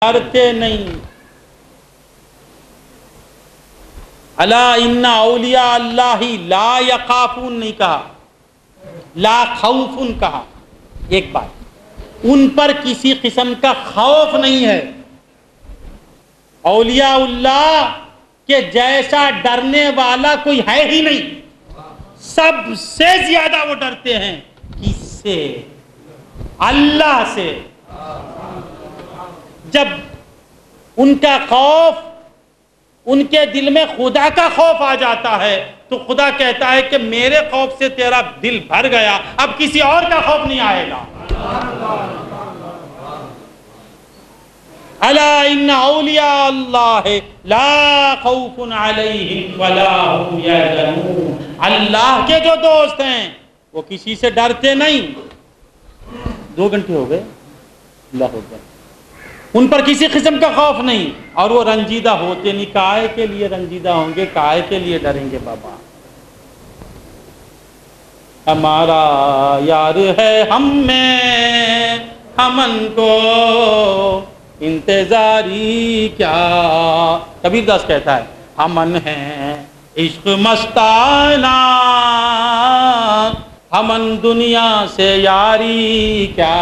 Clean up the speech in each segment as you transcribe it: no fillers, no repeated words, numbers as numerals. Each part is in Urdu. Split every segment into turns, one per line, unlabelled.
ڈرتے نہیں. الا ان اولیاء اللہ لا یخافون نہیں کہا، لا خوفن کہا. ایک بات، ان پر کسی قسم کا خوف نہیں ہے. اولیاء اللہ کے جیسا ڈرنے والا کوئی ہے ہی نہیں. سب سے زیادہ وہ ڈرتے ہیں کس سے؟ اللہ سے. جب ان کا خوف، ان کے دل میں خدا کا خوف آ جاتا ہے تو خدا کہتا ہے کہ میرے خوف سے تیرا دل بھر گیا، اب کسی اور کا خوف نہیں آئے گا. الا ان اولیاء اللہ لا خوف علیہم ولا هم یحزنون. اللہ کے جو دوست ہیں وہ کسی سے ڈرتے نہیں. 2 گھنٹے ہو گئے. اللہ اکبر. ان پر کسی قسم کا خوف نہیں، اور وہ رنجیدہ ہوتے نہیں. کائے کے لیے رنجیدہ ہوں گے، کائے کے لیے ڈریں گے بابا؟ ہمارا یار ہے ہم میں، ہمن کو انتظاری کیا. کبیر داس کہتا ہے ہمن ہے عشق مستانہ، ہمن دنیا سے یاری کیا.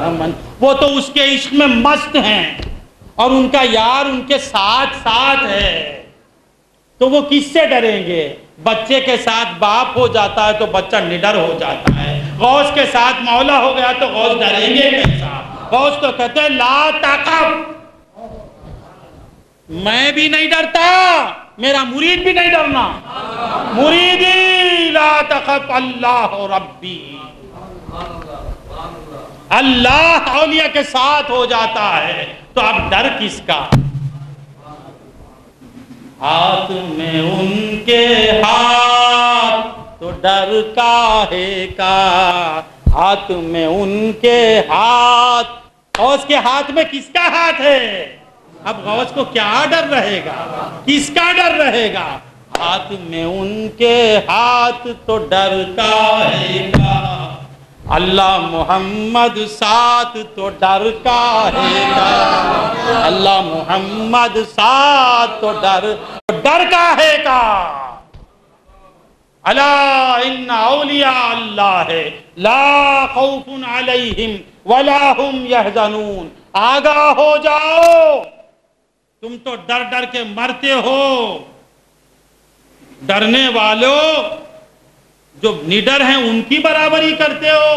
ہمن، وہ تو اس کے عشق میں مست ہیں اور ان کا یار ان کے ساتھ ساتھ ہے، تو وہ کس سے ڈریں گے؟ بچے کے ساتھ باپ ہو جاتا ہے تو بچہ نڈر ہو جاتا ہے. غوث کے ساتھ مولا ہو گیا تو غوث ڈریں گے کیسا؟ غوث تو کہتے ہیں لا تخف، میں بھی نہیں ڈرتا، میرا مرید بھی نہیں ڈرنا. مریدی لا تخف اللہ ربی. اللہ اولیاء کے ساتھ ہو جاتا ہے تو اب ڈر کس کا؟ ہاتھ میں ان کے ہاتھ تو ڈر کاہے کا. ہاتھ میں ان کے ہاتھ. غوث کے ہاتھ میں کس کا ہاتھ ہے؟ اب غوث کو کیا ڈر رہے گا؟ کس کا ڈر رہے گا؟ ہاتھ میں ان کے ہاتھ تو ڈر کاہے کا. اللہ محمد ساتھ تو ڈر کاہے کا. اللہ محمد ساتھ تو ڈر کاہے کا. الا ان اولیاء اللہ لا خوف علیہم ولا هم یحزنون. آگاہ ہو جاؤ، تم تو ڈر ڈر کے مرتے ہو. ڈرنے والوں جو نڈر ہیں ان کی برابری کرتے ہو.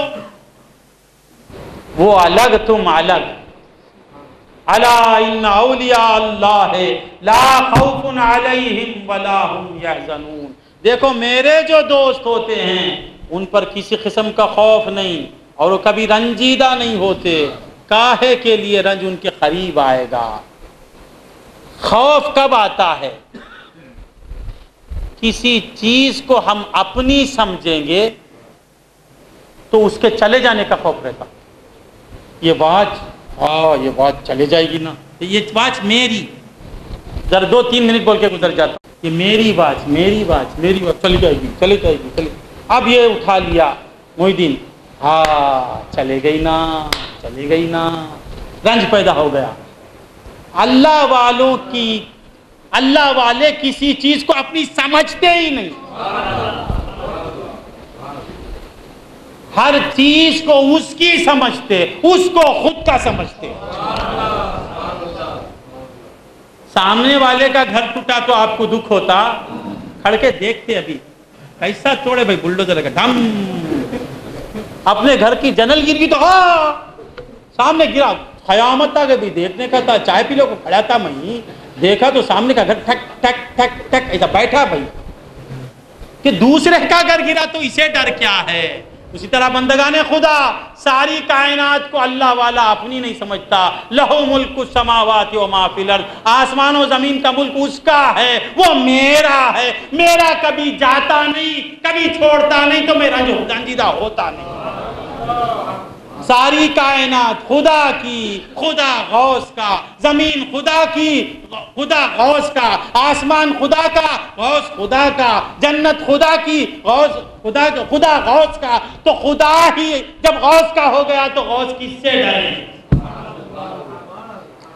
وہ الگ تم الگ. الا ان اولیاء اللہ لا خوف علیہم ولا هم یحزنون. دیکھو میرے جو دوست ہوتے ہیں ان پر کسی قسم کا خوف نہیں اور وہ کبھی رنجیدہ نہیں ہوتے. کاہے کے لیے رنج ان کے قریب آئے گا؟ خوف کب آتا ہے؟ کسی چیز کو ہم اپنی سمجھیں گے تو اس کے چلے جانے کا خوف رہتا. یہ واچ چلے جائے گی نا، یہ واچ میری، ذرا 2-3 منٹ بول کے گزر جاتا، یہ میری واچ چلی جائے گی. اب یہ اٹھا لیا محی الدین، چلے گئی نا، رنج پیدا ہو گیا. اللہ والے کسی چیز کو اپنی سمجھتے ہی نہیں. ہر چیز کو اس کی سمجھتے، اس کو خود کا سمجھتے. سامنے والے کا گھر ٹوٹا تو آپ کو دکھ ہوتا، کھڑ کے دیکھتے ابھی کیسا توڑے بھائی، بلڈوزر کا ڈھم. اپنے گھر کی جنل گر گئی تو سامنے گرا، قیامت تک بھی دیکھنے کا تھا. چائے پی لو کو کھڑا تھا، میں دیکھا تو سامنے کا گھر ٹھک ٹھک ٹھک ٹھک ایسا بیٹھا بھائی کہ دوسرے کا گھر گرا تو اسے ڈر کیا ہے؟ اسی طرح بندگان خدا ساری کائنات کو اللہ والا اپنی نہیں سمجھتا. لہو ملک السماوات و ما فی الارض. آسمان و زمین کا ملک اس کا ہے، وہ میرا ہے. میرا کبھی جاتا نہیں، کبھی چھوڑتا نہیں تو میرا جو رنجیدہ ہوتا نہیں. ساری کائنات خدا کی، خدا غوث کا. زمین خدا کی، خدا غوث کا. آسمان خدا کا، غوث خدا کا. جنت خدا کی، غوث خدا کا، خدا غوث کا. تو خدا ہی جب غوث کا ہو گیا تو غوث کس سے ڈرے؟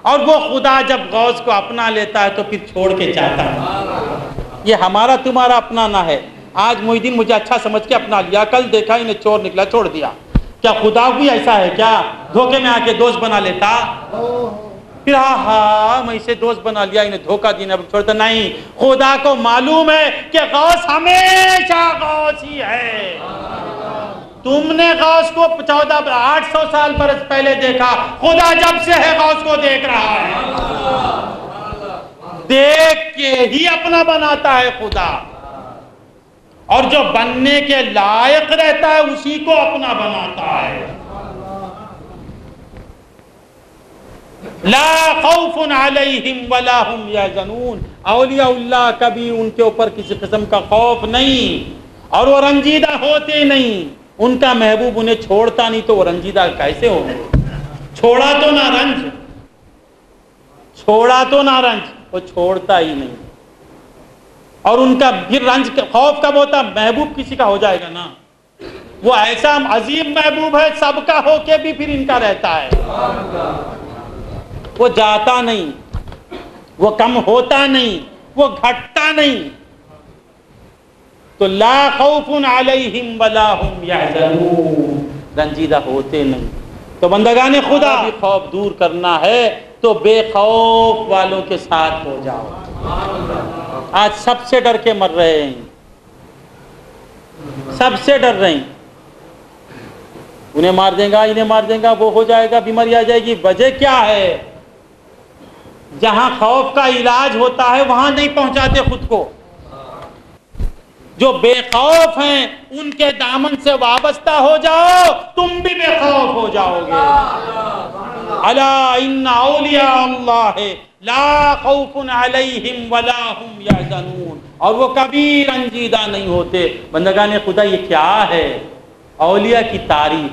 اور وہ خدا جب غوث کو اپنا لیتا ہے تو پھر چھوڑ کے جاتا ہے۔ یہ ہمارا تمہارا اپنا نہ ہے۔ آج محی الدین مجھے اچھا سمجھ کے اپنا لیا، کل دیکھا انہیں چور نکلا چھوڑ دیا۔ کیا خدا بھی ایسا ہے کیا؟ دھوکے میں آ کے دوست بنا لیتا، پھر میں اسے دوست بنا لیا، انہیں دھوکہ دینا چھوڑتا نہیں۔ خدا کو معلوم ہے کہ غوث ہمیشہ غوث ہی ہے۔ تم نے غوث کو 800 سال برس پہلے دیکھا، خدا جب سے ہے غوث کو دیکھ رہا ہے، دیکھ کے ہی اپنا بناتا ہے خدا، اور جو بننے کے لائق رہتا ہے اسی کو اپنا بناتا ہے۔ لا خوف علیہم ولا هم یحزنون، اولیاء اللہ کبھی ان کے اوپر کسی قسم کا خوف نہیں، اور وہ رنجیدہ ہوتے نہیں۔ ان کا محبوب انہیں چھوڑتا نہیں تو وہ رنجیدہ کیسے ہو؟ چھوڑا تو نہ رنج، چھوڑا تو نہ رنج، وہ چھوڑتا ہی نہیں۔ اور ان کا پھر رنج خوف کب ہوتا؟ محبوب کسی کا ہو جائے گا نا، وہ ایسا عظیم محبوب ہے سب کا ہو کے بھی پھر ان کا رہتا ہے، وہ جاتا نہیں، وہ کم ہوتا نہیں، وہ گھٹتا نہیں۔ تو لا خوف علیہم ولا هم یحزنون، رنجیدہ ہوتے نہیں۔ تو بندگان خدا بھی خوف دور کرنا ہے تو بے خوف والوں کے ساتھ ہو جاؤ۔ آج سب سے ڈر کے مر رہے ہیں، سب سے ڈر رہے ہیں، انہیں مار دیں گا، انہیں مار دیں گا، وہ ہو جائے گا، بیماری آ جائے گی۔ وجہ کیا ہے؟ جہاں خوف کا علاج ہوتا ہے وہاں نہیں پہنچاتے خود کو۔ جو بے خوف ہیں ان کے دامن سے وابستہ ہو جاؤ، تم بھی بے خوف ہو جاؤ گے۔ الا ان اولیاء اللہ لا خوف علیہم ولا هم یحزنون، اور وہ کبھی رنجیدہ نہیں ہوتے۔ بندگان خدا یہ کیا ہے؟ اولیاء کی تعریف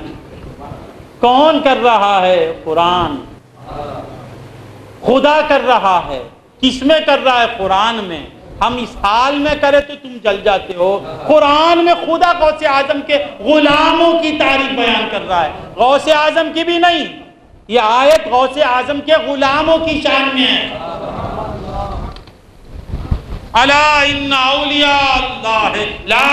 کون کر رہا ہے؟ قرآن خدا کر رہا ہے۔ کس میں کر رہا ہے؟ قرآن میں۔ ہم اس حال میں کرے تو تم جل جاتے ہو، قرآن میں خدا غوث اعظم کے غلاموں کی تعریف بیان کر رہا ہے، غوث اعظم کی بھی نہیں۔ یہ آیت غوث اعظم کے غلاموں کی شان میں ہے۔ الا ان اولیاء اللہ لا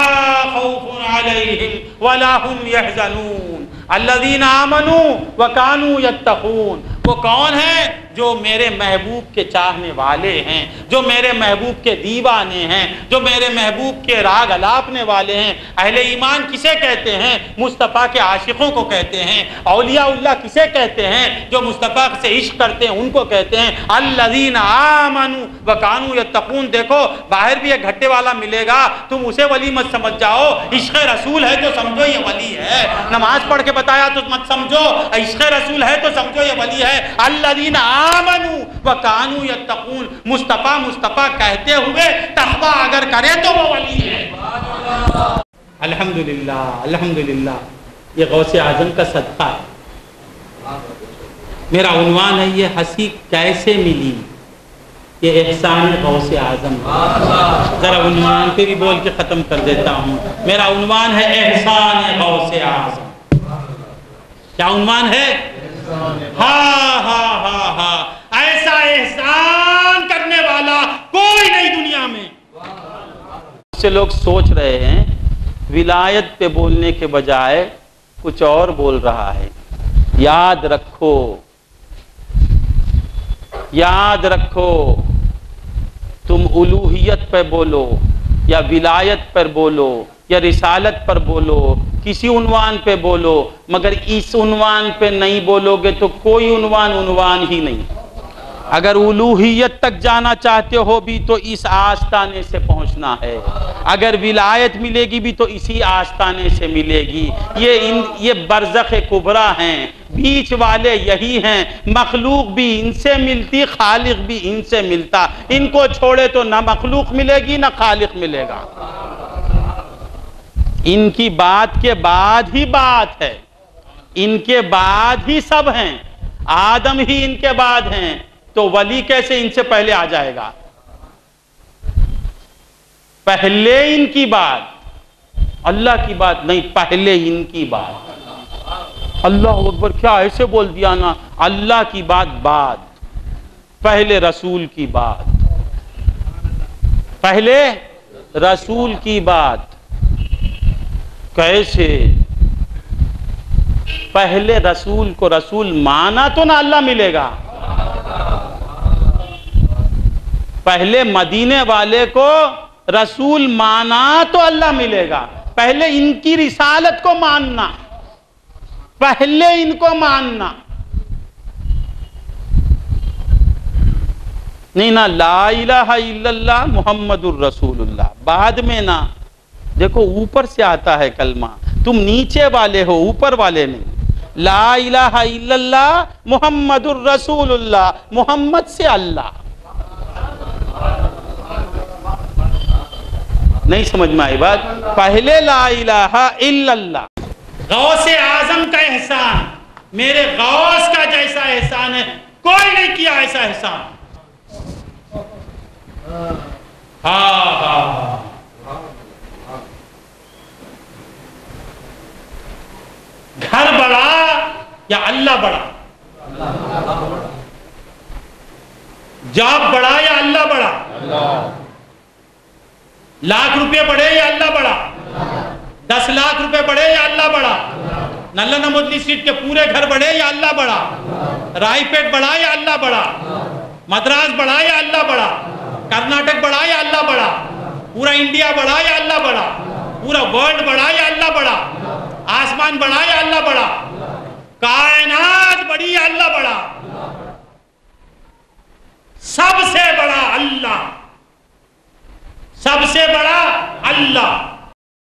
خوف علیہم ولا هم یحزنون الذین آمنوا وکانوا یتقون۔ وہ کون ہیں؟ جو میرے محبوب کے چاہنے والے ہیں، جو میرے محبوب کے دیوانے ہیں، جو میرے محبوب کے راگ الاپنے والے ہیں۔ اہل ایمان کسے کہتے ہیں؟ مصطفیٰ کے عاشقوں کو کہتے ہیں۔ اولیاء اللہ کسے کہتے ہیں؟ جو مصطفیٰ سے عشق کرتے ہیں ان کو کہتے ہیں الذین آمنوا وکانوا یتقون۔ دیکھو باہر بھی ایک گھٹے والا ملے گا، تم اسے ولی مت سمجھ جاؤ، عشق رسول ہے تو سمجھو یہ ولی ہے۔ نماز پڑھ کے بتایا تو مت سمجھو عشق رسول ہے تو سمجھو یہ ولی ہے۔ الذین آمنوا وکانوا یتقون، مصطفیٰ کہتے ہوئے تقویٰ اگر کرے تو وہ ولی ہے۔ الحمدللہ الحمدللہ، یہ غوث اعظم کا صدقہ ہے۔ میرا عنوان ہے یہ ہنسی کیسے ملی، یہ احسان غوث اعظم۔ ذرا عنوان پہ بھی بول کے ختم کر دیتا ہوں۔ میرا عنوان ہے احسان غوث اعظم۔ کیا عنوان ہے؟ ہاں ایسا احسان کرنے والا کوئی نہیں دنیا میں۔ سے لوگ سوچ رہے ہیں ولایت پہ بولنے کے بجائے کچھ اور بول رہا ہے۔ یاد رکھو، یاد رکھو، تم الوہیت پہ بولو یا ولایت پر بولو یا رسالت پر بولو، کسی عنوان پہ بولو، مگر اس عنوان پہ نہیں بولو گے تو کوئی عنوان ہی نہیں۔ اگر الوہیت تک جانا چاہتے ہو بھی تو اس آستانے سے پہنچنا ہے، اگر ولایت ملے گی بھی تو اسی آستانے سے ملے گی۔ یہ برزخ کبریٰ ہیں، بیچ والے یہی ہیں۔ مخلوق بھی ان سے ملتی، خالق بھی ان سے ملتا۔ ان کو چھوڑے تو نہ مخلوق ملے گی نہ خالق ملے گا۔ ان کی بات کے بعد ہی بات ہے، ان کے بعد ہی سب ہیں، آدم ہی ان کے بعد ہیں، تو ولی کیسے ان سے پہلے آ جائے گا؟ پہلے ان کی بات، اللہ کی بات نہیں، پہلے ان کی بات۔ اللہ اکبر، کیا ایسے بول دیا نا، اللہ کی بات بعد۔ پہلے رسول کی بات، پہلے رسول کی بات. کیسے؟ پہلے رسول کو رسول مانا تو نہ اللہ ملے گا. پہلے مدینے والے کو رسول مانا تو اللہ ملے گا. پہلے ان کی رسالت کو ماننا، پہلے ان کو ماننا. نہیں نا لا الہ الا اللہ محمد الرسول اللہ بعد میں نہ. دیکھو اوپر سے آتا ہے کلمہ، تم نیچے والے ہو اوپر والے نہیں. لا الہ الا اللہ محمد الرسول اللہ، محمد سے اللہ. نہیں سمجھ میں آئی بات؟ پہلے لا الہ الا اللہ. غوث اعظم کا احسان میرے غوث کا جیسا احسان ہے کوئی نہیں کیا ایسا احسان. ہاں گھر بڑا یا اللہ بڑا؟ جاب بڑا یا اللہ بڑا؟ لاکھ روپے بڑھے یا اللہ بڑا؟ 10 لاکھ روپے بڑھے یا اللہ بڑا؟ نلا نمودلی سیٹ کے پورے گھر بڑھے یا اللہ بڑا؟ رائی پیٹ بڑا یا اللہ بڑا؟ مدراس بڑا یا اللہ بڑا؟ کرناٹک بڑا یا اللہ بڑا؟ پورا انڈیا بڑا یا اللہ بڑا؟ پورا ورلڈ بڑا یا اللہ بڑا؟ آسمان بڑا یا اللہ بڑا؟ کائنات بڑی یا اللہ بڑا؟ سب سے بڑا اللہ، سب سے بڑا اللہ.